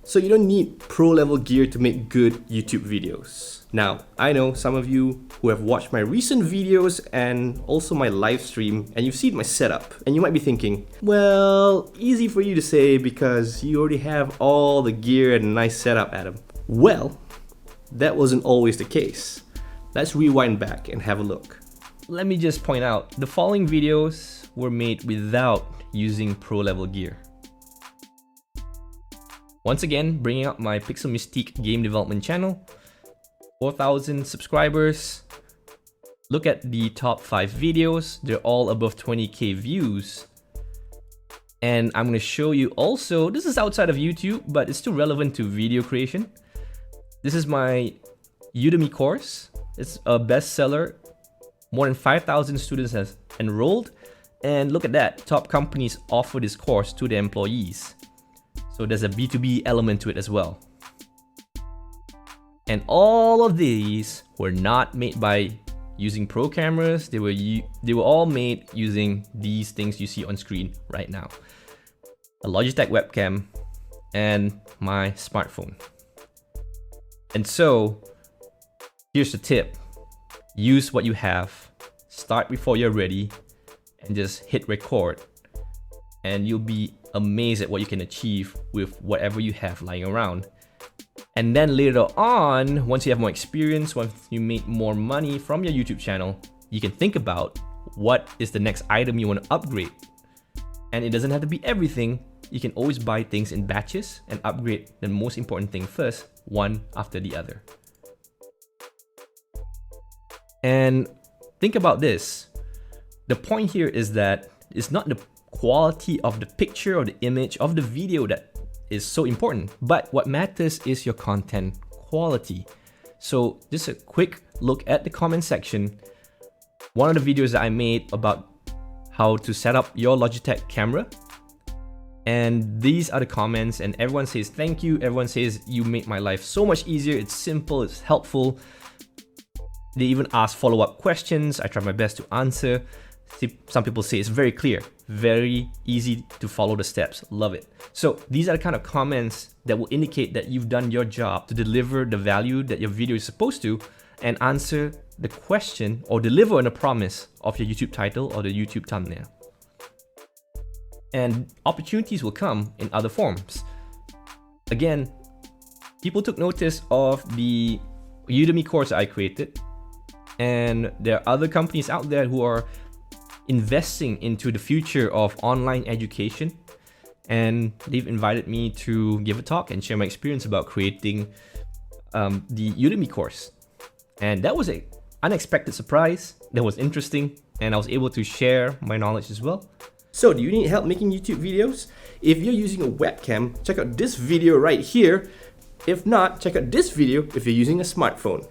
So you don't need pro level gear to make good YouTube videos. Now, I know some of you who have watched my recent videos and also my live stream, and you've seen my setup, and you might be thinking, well, easy for you to say because you already have all the gear and a nice setup, Adam. Well, that wasn't always the case. Let's rewind back and have a look. Let me just point out, the following videos were made without using pro level gear. Once again, bringing up my Pixel Mystique game development channel, 4,000 subscribers. Look at the top 5 videos, they're all above 20k views. And I'm going to show you also, this is outside of YouTube, but it's still relevant to video creation. This is my Udemy course. It's a bestseller. More than 5,000 students have enrolled. And look at that, top companies offer this course to their employees. So there's a B2B element to it as well. And all of these were not made by using pro cameras. They were all made using these things you see on screen right now. A Logitech webcam and my smartphone. And so here's the tip. Use what you have. Start before you're ready and just hit record. And you'll be amazed at what you can achieve with whatever you have lying around. And then later on, once you have more experience, once you make more money from your YouTube channel, you can think about what is the next item you want to upgrade. And it doesn't have to be everything. You can always buy things in batches and upgrade the most important thing first, one after the other. And think about this. The point here is that it's not the quality of the picture or the image of the video that is so important, but what matters is your content quality. So just a quick look at the comment section. One of the videos that I made about how to set up your Logitech camera, and these are the comments, and everyone says thank you. Everyone says you make my life so much easier. It's simple, it's helpful. They even ask follow-up questions. I try my best to answer. Some people say it's very clear, very easy to follow the steps. Love it. So these are the kind of comments that will indicate that you've done your job to deliver the value that your video is supposed to and answer the question or deliver on a promise of your YouTube title or the YouTube thumbnail. And opportunities will come in other forms. Again, people took notice of the Udemy course I created, and there are other companies out there who are investing into the future of online education, and they've invited me to give a talk and share my experience about creating the Udemy course. And that was an unexpected surprise. That was interesting, and I was able to share my knowledge as well. So do you need help making YouTube videos? If you're using a webcam, check out this video right here. If not, check out this video if you're using a smartphone.